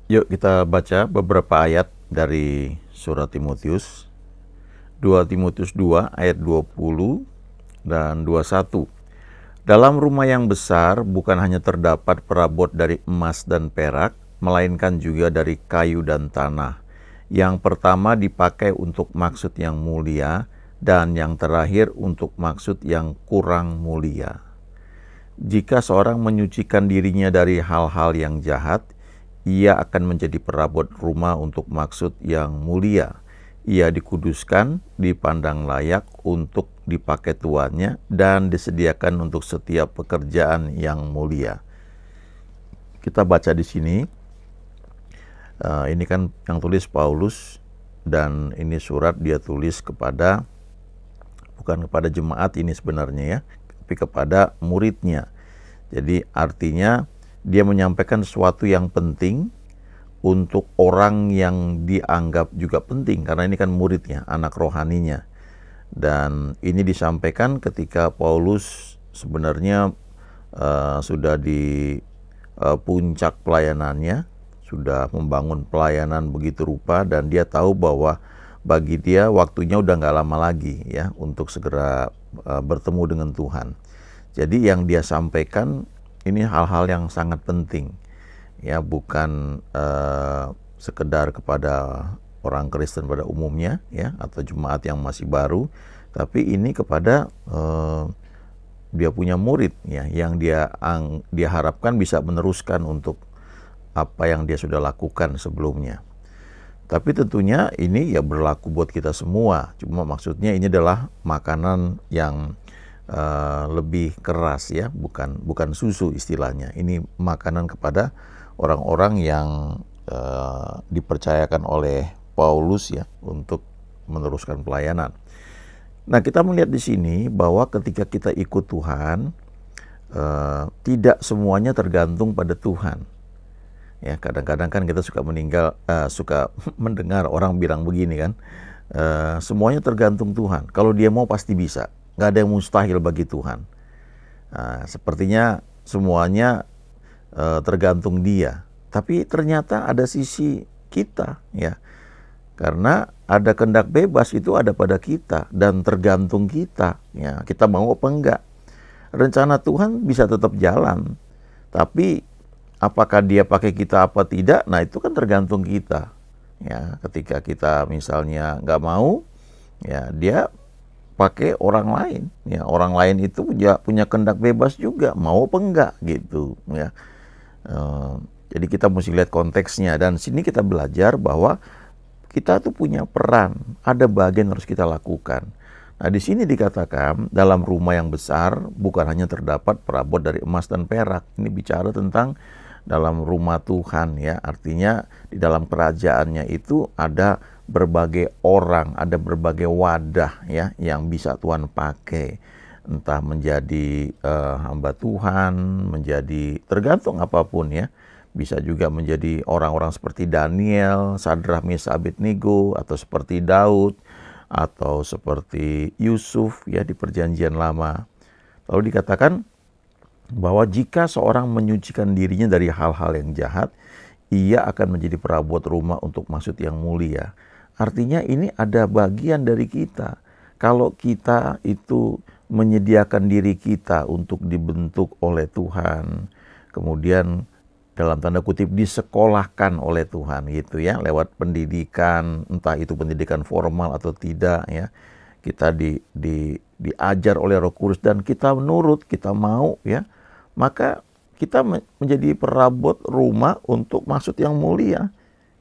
Yuk kita baca beberapa ayat dari surat Timotius. 2 Timotius 2 ayat 20 dan 21. Dalam rumah yang besar bukan hanya terdapat perabot dari emas dan perak, melainkan juga dari kayu dan tanah. Yang pertama dipakai untuk maksud yang mulia, dan yang terakhir untuk maksud yang kurang mulia. Jika seorang menyucikan dirinya dari hal-hal yang jahat, ia akan menjadi perabot rumah untuk maksud yang mulia. Ia dikuduskan, dipandang layak untuk dipakai tuannya, dan disediakan untuk setiap pekerjaan yang mulia. Kita baca di sini, ini kan yang tulis Paulus, dan ini surat dia tulis kepada, bukan kepada jemaat ini sebenarnya ya, tapi kepada muridnya. Jadi artinya dia menyampaikan sesuatu yang penting untuk orang yang dianggap juga penting, karena ini kan muridnya, anak rohaninya. Dan ini disampaikan ketika Paulus sebenarnya sudah di puncak pelayanannya, sudah membangun pelayanan begitu rupa, dan dia tahu bahwa bagi dia waktunya udah nggak lama lagi ya untuk segera bertemu dengan Tuhan. Jadi yang dia sampaikan ini hal-hal yang sangat penting ya, bukan sekedar kepada orang Kristen pada umumnya ya, atau jemaat yang masih baru, tapi ini kepada dia punya murid ya, yang dia harapkan bisa meneruskan untuk apa yang dia sudah lakukan sebelumnya. Tapi tentunya ini ya berlaku buat kita semua. Cuma maksudnya ini adalah makanan yang lebih keras ya, bukan susu istilahnya. Ini makanan kepada orang-orang yang dipercayakan oleh Paulus ya untuk meneruskan pelayanan. Nah, kita melihat di sini bahwa ketika kita ikut Tuhan, tidak semuanya tergantung pada Tuhan. Ya, kadang-kadang kan kita suka mendengar orang bilang begini kan, semuanya tergantung Tuhan. Kalau Dia mau pasti bisa. Nggak ada yang mustahil bagi Tuhan. Sepertinya semuanya tergantung Dia. Tapi ternyata ada sisi kita ya. Karena ada kehendak bebas itu ada pada kita dan tergantung kita ya. Kita mau apa enggak. Rencana Tuhan bisa tetap jalan. Tapi apakah Dia pakai kita apa tidak? Nah, itu kan tergantung kita. Ya, ketika kita misalnya nggak mau, ya Dia pakai orang lain. Ya, orang lain itu punya kehendak bebas juga, mau apa enggak gitu. Ya, jadi kita mesti lihat konteksnya, dan sini kita belajar bahwa kita tuh punya peran, ada bagian yang harus kita lakukan. Nah, di sini dikatakan dalam rumah yang besar bukan hanya terdapat perabot dari emas dan perak. Ini bicara tentang dalam rumah Tuhan ya, artinya di dalam kerajaannya itu ada berbagai orang, ada berbagai wadah ya yang bisa Tuhan pakai, entah menjadi hamba Tuhan, menjadi tergantung apapun ya. Bisa juga menjadi orang-orang seperti Daniel, Sadrak, Mesyak, Abednego, atau seperti Daud, atau seperti Yusuf ya di Perjanjian Lama. Lalu dikatakan bahwa jika seorang menyucikan dirinya dari hal-hal yang jahat, ia akan menjadi perabot rumah untuk maksud yang mulia. Artinya ini ada bagian dari kita. Kalau kita itu menyediakan diri kita untuk dibentuk oleh Tuhan, kemudian dalam tanda kutip disekolahkan oleh Tuhan gitu ya, lewat pendidikan, entah itu pendidikan formal atau tidak ya. Kita diajar oleh Roh Kudus dan kita menurut, kita mau ya, maka kita menjadi perabot rumah untuk maksud yang mulia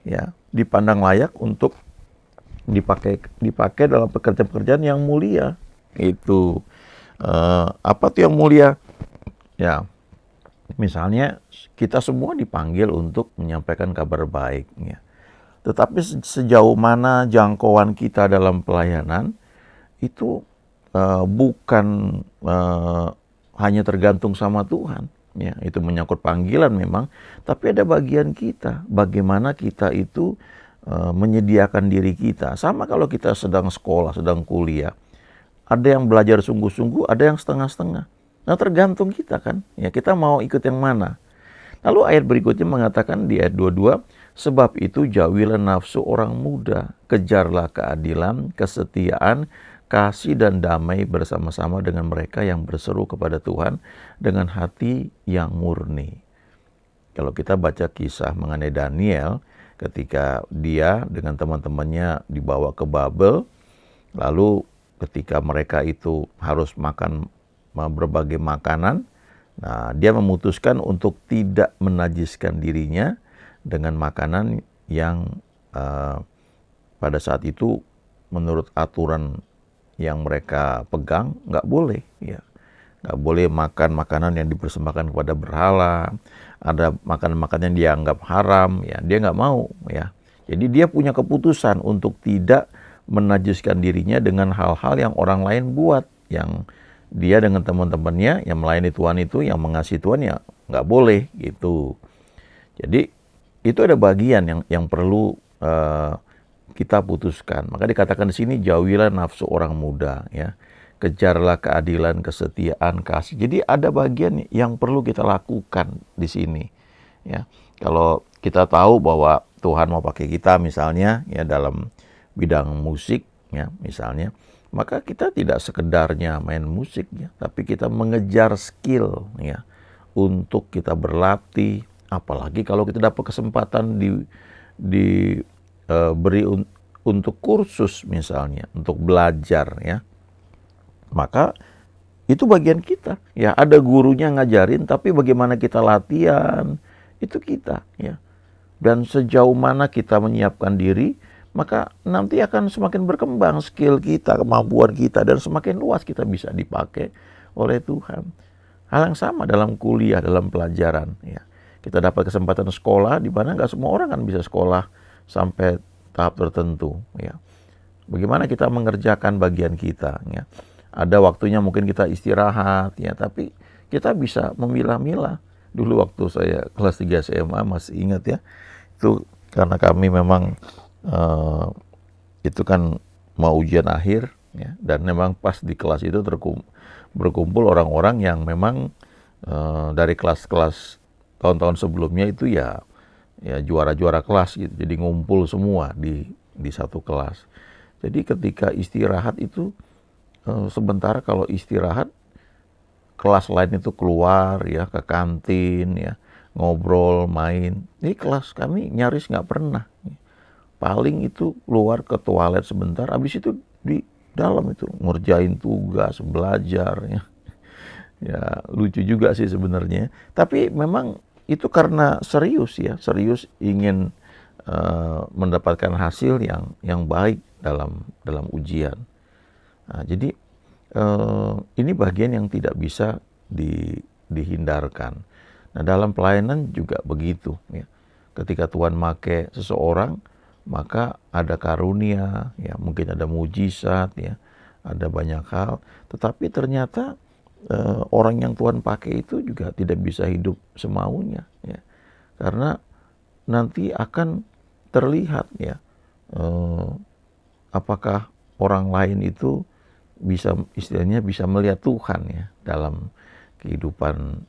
ya, dipandang layak untuk dipakai dalam pekerjaan-pekerjaan yang mulia. Itu apa tuh yang mulia? Ya, misalnya kita semua dipanggil untuk menyampaikan kabar baik ya. Tetapi sejauh mana jangkauan kita dalam pelayanan itu bukan hanya tergantung sama Tuhan ya. Itu menyangkut panggilan memang, tapi ada bagian kita, bagaimana kita itu menyediakan diri kita. Sama kalau kita sedang sekolah, sedang kuliah, ada yang belajar sungguh-sungguh, ada yang setengah-setengah. Nah, tergantung kita kan ya, kita mau ikut yang mana. Lalu ayat berikutnya mengatakan di ayat 22, sebab itu jauhilah nafsu orang muda, kejarlah keadilan, kesetiaan, kasih dan damai bersama-sama dengan mereka yang berseru kepada Tuhan dengan hati yang murni. Kalau kita baca kisah mengenai Daniel, ketika dia dengan teman-temannya dibawa ke Babel, lalu ketika mereka itu harus makan berbagai makanan, nah dia memutuskan untuk tidak menajiskan dirinya dengan makanan yang pada saat itu menurut aturan yang mereka pegang nggak boleh, ya. Nggak boleh makan makanan yang dipersembahkan kepada berhala, ada makanan-makanan yang dianggap haram, ya dia nggak mau, ya. Jadi dia punya keputusan untuk tidak menajiskan dirinya dengan hal-hal yang orang lain buat, yang dia dengan teman-temannya yang melayani Tuhan itu, yang mengasihi Tuhan, ya nggak boleh gitu. Jadi itu ada bagian yang perlu kita putuskan. Maka dikatakan di sini jauhilah nafsu orang muda, ya. Kejarlah keadilan, kesetiaan, kasih. Jadi ada bagian yang perlu kita lakukan di sini, ya. Kalau kita tahu bahwa Tuhan mau pakai kita misalnya ya dalam bidang musik ya misalnya, maka kita tidak sekedarnya main musik ya, tapi kita mengejar skill ya untuk kita berlatih. Apalagi kalau kita dapat kesempatan diberi untuk kursus misalnya, untuk belajar ya, maka itu bagian kita ya. Ada gurunya ngajarin, tapi bagaimana kita latihan itu kita ya. Dan sejauh mana kita menyiapkan diri, maka nanti akan semakin berkembang skill kita, kemampuan kita, dan semakin luas kita bisa dipakai oleh Tuhan. Hal yang sama dalam kuliah, dalam pelajaran ya. Kita dapat kesempatan sekolah di mana nggak semua orang kan bisa sekolah sampai tahap tertentu ya. Bagaimana kita mengerjakan bagian kita ya. Ada waktunya mungkin kita istirahat ya, tapi kita bisa memilah-milah. Dulu waktu saya kelas 3 SMA masih ingat ya. Itu karena kami memang itu kan mau ujian akhir ya, dan memang pas di kelas itu berkumpul orang-orang yang memang dari kelas-kelas tahun-tahun sebelumnya itu ya juara-juara kelas gitu. Jadi ngumpul semua di satu kelas. Jadi ketika istirahat itu sebentar kalau istirahat kelas lain itu keluar ya ke kantin ya, ngobrol, main. Ini kelas kami nyaris nggak pernah. Paling itu keluar ke toilet sebentar, habis itu di dalam itu ngerjain tugas, belajar ya. Ya lucu juga sih sebenarnya. Tapi memang itu karena serius ya, serius ingin mendapatkan hasil yang baik dalam ujian. Nah, jadi ini bagian yang tidak bisa dihindarkan. Nah, dalam pelayanan juga begitu ya. Ketika Tuhan make seseorang, maka ada karunia, ya mungkin ada mujizat ya, ada banyak hal. Tetapi ternyata orang yang Tuhan pakai itu juga tidak bisa hidup semaunya ya, karena nanti akan terlihat ya apakah orang lain itu bisa istilahnya bisa melihat Tuhan ya dalam kehidupan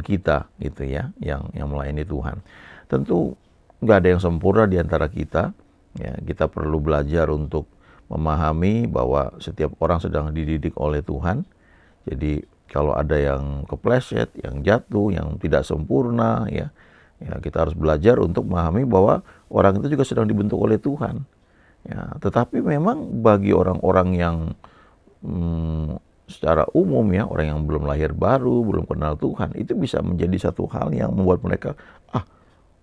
kita gitu ya, yang melayani Tuhan. Tentu nggak ada yang sempurna di antara kita ya. Kita perlu belajar untuk memahami bahwa setiap orang sedang dididik oleh Tuhan. Jadi kalau ada yang kepleset, yang jatuh, yang tidak sempurna ya kita harus belajar untuk memahami bahwa orang itu juga sedang dibentuk oleh Tuhan ya. Tetapi memang bagi orang-orang yang secara umum ya, orang yang belum lahir baru, belum kenal Tuhan, itu bisa menjadi satu hal yang membuat mereka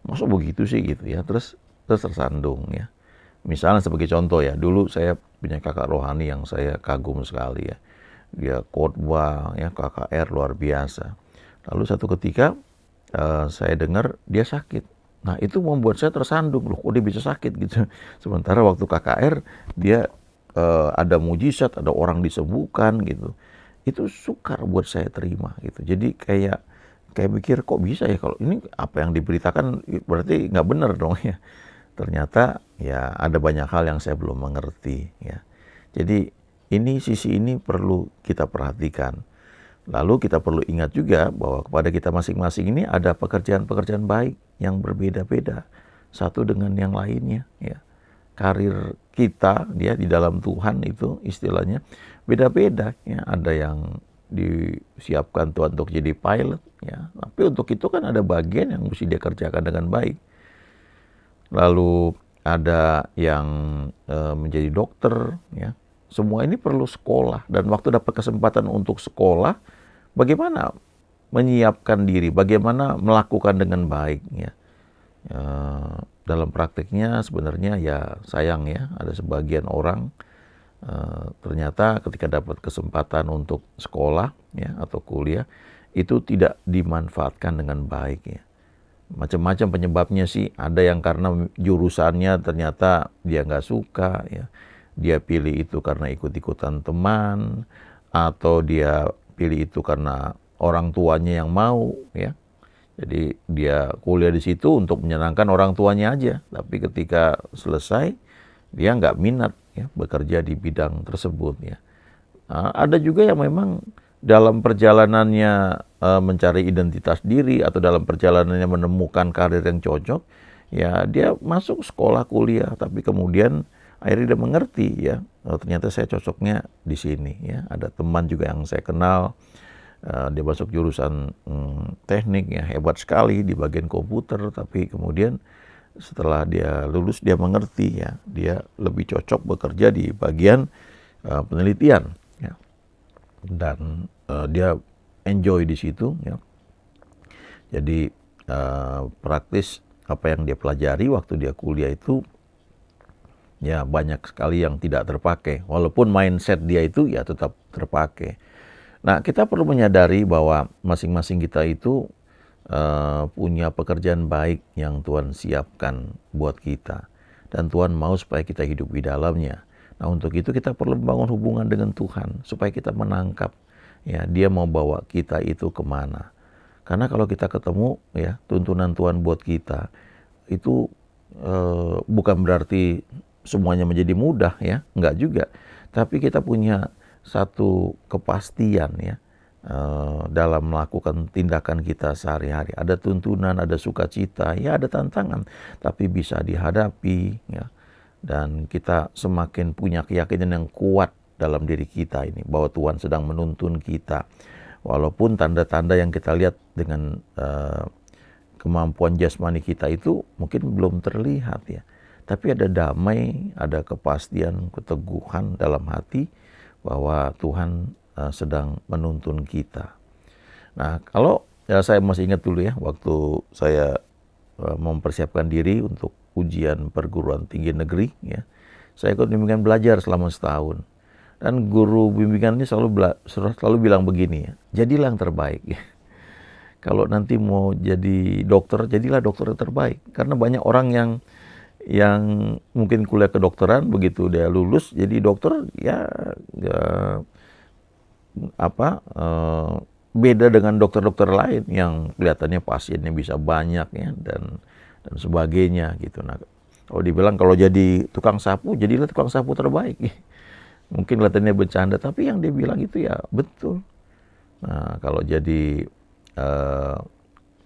masa begitu sih gitu ya, terus tersandung ya. Misalnya sebagai contoh ya, dulu saya punya kakak rohani yang saya kagum sekali ya. Dia khotbah ya, KKR luar biasa. Lalu satu ketika saya dengar dia sakit. Nah itu membuat saya tersandung, loh kok dia bisa sakit gitu. Sementara waktu KKR dia ada mujizat, ada orang disembuhkan gitu. Itu sukar buat saya terima gitu. Jadi kayak mikir kok bisa ya, kalau ini apa yang diberitakan berarti nggak benar dong ya. Ternyata ya ada banyak hal yang saya belum mengerti ya. Jadi sisi ini perlu kita perhatikan Lalu kita perlu ingat juga bahwa kepada kita masing-masing ini ada pekerjaan-pekerjaan baik yang berbeda-beda satu dengan yang lainnya, ya. Karir kita dia di dalam Tuhan itu istilahnya beda-beda, ya. Ada yang disiapkan Tuhan untuk jadi pilot, ya. Tapi untuk itu kan ada bagian yang mesti dia kerjakan dengan baik. Lalu ada yang menjadi dokter, ya. Semua ini perlu sekolah, dan waktu dapat kesempatan untuk sekolah, bagaimana menyiapkan diri, bagaimana melakukan dengan baik, ya. Dalam praktiknya sebenarnya ya sayang ya, ada sebagian orang ternyata ketika dapat kesempatan untuk sekolah, ya, atau kuliah, itu tidak dimanfaatkan dengan baik, ya. Macam-macam penyebabnya sih. Ada yang karena jurusannya ternyata dia nggak suka, ya. Dia pilih itu karena ikut-ikutan teman, atau dia pilih itu karena orang tuanya yang mau, ya. Jadi dia kuliah di situ untuk menyenangkan orang tuanya aja. Tapi ketika selesai, dia nggak minat, ya, bekerja di bidang tersebut, ya. Ada juga yang memang dalam perjalanannya mencari identitas diri, atau dalam perjalanannya menemukan karir yang cocok, ya dia masuk sekolah kuliah, tapi kemudian akhirnya dia mengerti, ya, ternyata saya cocoknya di sini, ya. Ada teman juga yang saya kenal, dia masuk jurusan teknik, ya, hebat sekali di bagian komputer, tapi kemudian setelah dia lulus dia mengerti, ya, dia lebih cocok bekerja di bagian penelitian, ya. Dan dia enjoy di situ, ya. Jadi praktis apa yang dia pelajari waktu dia kuliah itu ya banyak sekali yang tidak terpakai, walaupun mindset dia itu ya tetap terpakai. Nah, kita perlu menyadari bahwa masing-masing kita itu punya pekerjaan baik yang Tuhan siapkan buat kita, dan Tuhan mau supaya kita hidup di dalamnya. Nah, untuk itu kita perlu membangun hubungan dengan Tuhan supaya kita menangkap, ya, dia mau bawa kita itu kemana. Karena kalau kita ketemu, ya, tuntunan Tuhan buat kita itu bukan berarti semuanya menjadi mudah, ya, enggak juga. Tapi kita punya satu kepastian, ya, dalam melakukan tindakan kita sehari-hari. Ada tuntunan, ada sukacita, ya, ada tantangan, tapi bisa dihadapi, ya. Dan kita semakin punya keyakinan yang kuat dalam diri kita ini, bahwa Tuhan sedang menuntun kita. Walaupun tanda-tanda yang kita lihat dengan kemampuan jasmani kita itu mungkin belum terlihat, ya. Tapi ada damai, ada kepastian, keteguhan dalam hati bahwa Tuhan sedang menuntun kita. Nah, kalau ya saya masih ingat dulu, ya, waktu saya mempersiapkan diri untuk ujian perguruan tinggi negeri, ya, saya ikut bimbingan belajar selama setahun. Dan guru bimbingannya selalu bilang begini, ya, jadilah yang terbaik, ya. Kalau nanti mau jadi dokter, jadilah dokter yang terbaik. Karena banyak orang yang mungkin kuliah kedokteran, begitu dia lulus jadi dokter, ya, beda dengan dokter-dokter lain yang kelihatannya pasiennya bisa banyak, ya, dan sebagainya gitu. Nah, kalau dibilang kalau jadi tukang sapu, jadilah tukang sapu terbaik. Mungkin kelihatannya bercanda, tapi yang dia bilang itu ya betul. Nah, kalau jadi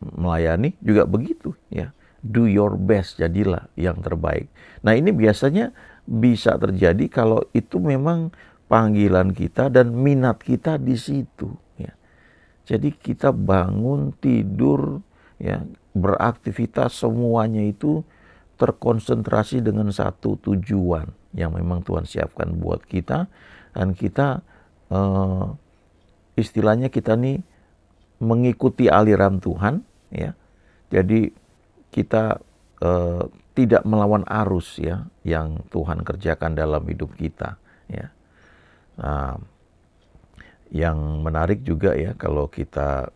melayani juga begitu, ya. Do your best, jadilah yang terbaik. Nah, ini biasanya bisa terjadi kalau itu memang panggilan kita dan minat kita di situ, ya. Jadi kita bangun, tidur, ya, beraktivitas, semuanya itu terkonsentrasi dengan satu tujuan yang memang Tuhan siapkan buat kita, dan kita istilahnya kita nih mengikuti aliran Tuhan, ya. Jadi kita tidak melawan arus, ya, yang Tuhan kerjakan dalam hidup kita, ya. Nah, yang menarik juga, ya, kalau kita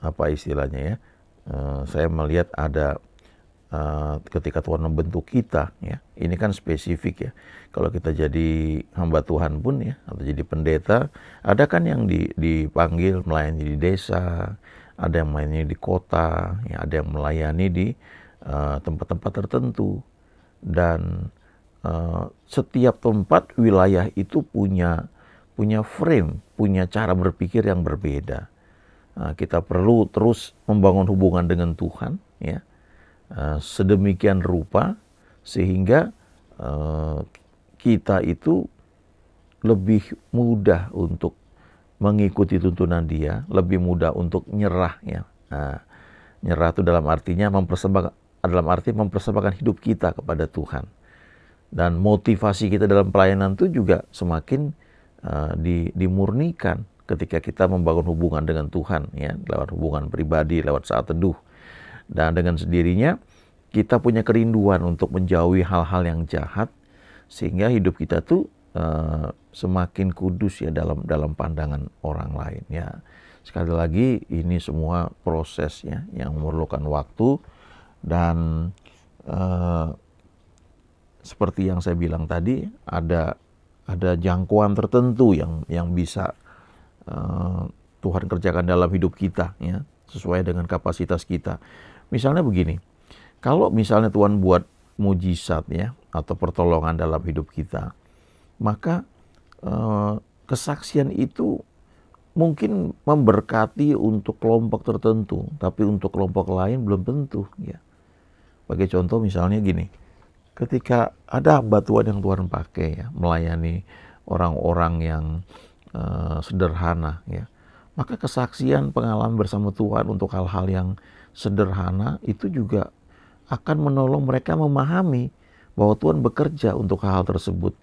apa istilahnya, ya, saya melihat ada ketika Tuhan membentuk kita, ya, ini kan spesifik, ya. Kalau kita jadi hamba Tuhan pun, ya, atau jadi pendeta, ada kan yang dipanggil melayani di desa, ada yang melayani di kota, ya, ada yang melayani di tempat-tempat tertentu. Dan setiap tempat wilayah itu punya punya frame, punya cara berpikir yang berbeda. Kita perlu terus membangun hubungan dengan Tuhan, ya, sedemikian rupa sehingga kita itu lebih mudah untuk mengikuti tuntunan Dia, lebih mudah untuk nyerah, ya. Nyerah itu dalam artinya mempersembahkan hidup kita kepada Tuhan. Dan motivasi kita dalam pelayanan itu juga semakin dimurnikan ketika kita membangun hubungan dengan Tuhan, ya, lewat hubungan pribadi, lewat saat teduh. Dan dengan sendirinya kita punya kerinduan untuk menjauhi hal-hal yang jahat, sehingga hidup kita tuh semakin kudus, ya, dalam pandangan orang lain, ya. Sekali lagi ini semua proses, ya, yang memerlukan waktu dan seperti yang saya bilang tadi, ada jangkauan tertentu yang bisa Tuhan kerjakan dalam hidup kita, ya, sesuai dengan kapasitas kita. Misalnya begini, kalau misalnya Tuhan buat mujizat, ya, atau pertolongan dalam hidup kita, maka kesaksian itu mungkin memberkati untuk kelompok tertentu, tapi untuk kelompok lain belum tentu, ya. Sebagai contoh misalnya gini, ketika ada hamba Tuhan yang Tuhan pakai, ya, melayani orang-orang yang sederhana, ya, maka kesaksian pengalaman bersama Tuhan untuk hal-hal yang sederhana itu juga akan menolong mereka memahami bahwa Tuhan bekerja untuk hal tersebut.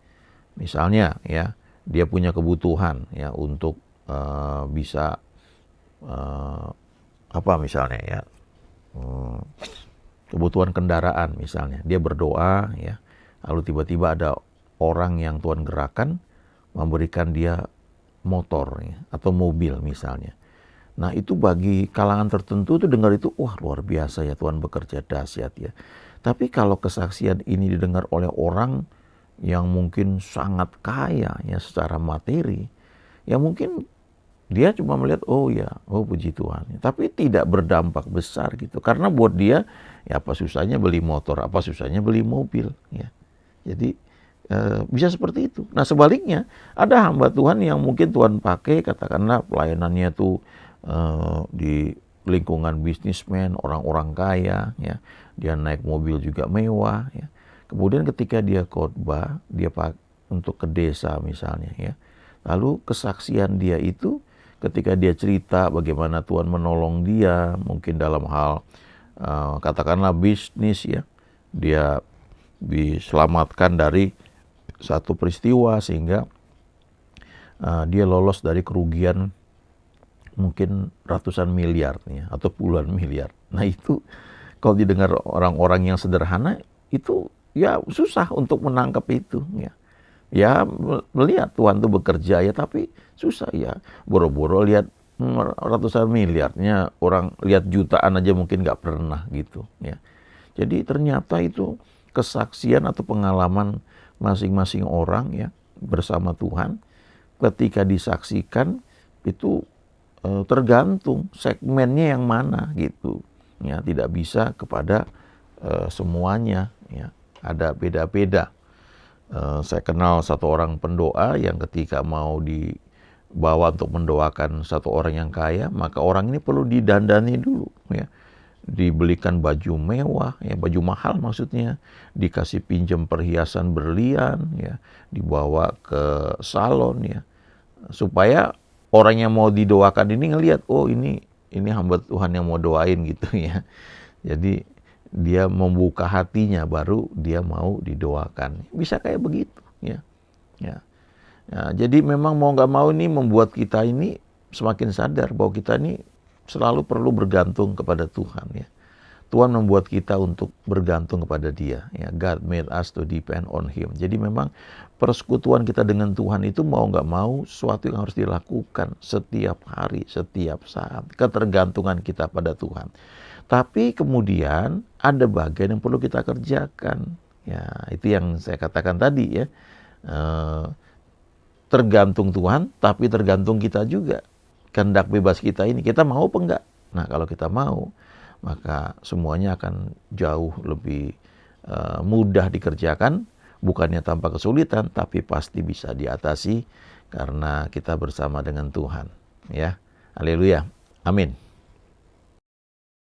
Misalnya, ya, dia punya kebutuhan, ya, untuk bisa misalnya, ya, kebutuhan kendaraan misalnya, dia berdoa, ya, lalu tiba-tiba ada orang yang Tuhan gerakkan memberikan dia motor, ya, atau mobil misalnya. Nah, itu bagi kalangan tertentu itu dengar itu, wah, luar biasa, ya, Tuhan bekerja dahsyat, ya. Tapi kalau kesaksian ini didengar oleh orang yang mungkin sangat kaya, ya, secara materi, ya, mungkin dia cuma melihat, oh puji Tuhan, tapi tidak berdampak besar gitu. Karena buat dia, ya, apa susahnya beli motor, apa susahnya beli mobil, ya. Jadi bisa seperti itu. Nah, sebaliknya ada hamba Tuhan yang mungkin Tuhan pakai, katakanlah pelayanannya tuh di lingkungan bisnismen, orang-orang kaya, ya, dia naik mobil juga mewah, ya. Kemudian ketika dia khotbah, dia untuk ke desa misalnya, ya, lalu kesaksian dia itu ketika dia cerita bagaimana Tuhan menolong dia, mungkin dalam hal katakanlah bisnis, ya, dia diselamatkan dari satu peristiwa sehingga dia lolos dari kerugian mungkin ratusan miliar, ya, atau puluhan miliar. Nah, itu kalau didengar orang-orang yang sederhana itu, ya, susah untuk menangkap itu, ya. Ya, melihat Tuhan itu bekerja, ya, tapi susah, ya. Boro-boro lihat ratusan miliarnya, orang lihat jutaan aja mungkin nggak pernah gitu, ya. Jadi ternyata itu kesaksian atau pengalaman masing-masing orang, ya, bersama Tuhan ketika disaksikan itu tergantung segmennya yang mana gitu, ya. Tidak bisa kepada semuanya, ya. Ada beda-beda. Saya kenal satu orang pendoa yang ketika mau dibawa untuk mendoakan satu orang yang kaya, maka orang ini perlu didandani dulu, ya. Dibelikan baju mewah, ya, baju mahal maksudnya, dikasih pinjam perhiasan berlian, ya, dibawa ke salon, ya, supaya orang yang mau didoakan ini ngelihat, oh ini hamba Tuhan yang mau doain gitu, ya. Jadi dia membuka hatinya baru dia mau didoakan. Bisa kayak begitu, ya. Ya. Ya, jadi memang mau nggak mau ini membuat kita ini semakin sadar bahwa kita ini selalu perlu bergantung kepada Tuhan, ya. Tuhan membuat kita untuk bergantung kepada Dia, ya. God made us to depend on Him. Jadi memang persekutuan kita dengan Tuhan itu mau nggak mau sesuatu yang harus dilakukan setiap hari, setiap saat. Ketergantungan kita pada Tuhan. Tapi kemudian ada bagian yang perlu kita kerjakan. Ya, itu yang saya katakan tadi, ya. Tergantung Tuhan, tapi tergantung kita juga. Kehendak bebas kita ini, kita mau apa enggak? Nah, kalau kita mau, maka semuanya akan jauh lebih mudah dikerjakan, bukannya tanpa kesulitan, tapi pasti bisa diatasi karena kita bersama dengan Tuhan. Ya, haleluya, amin.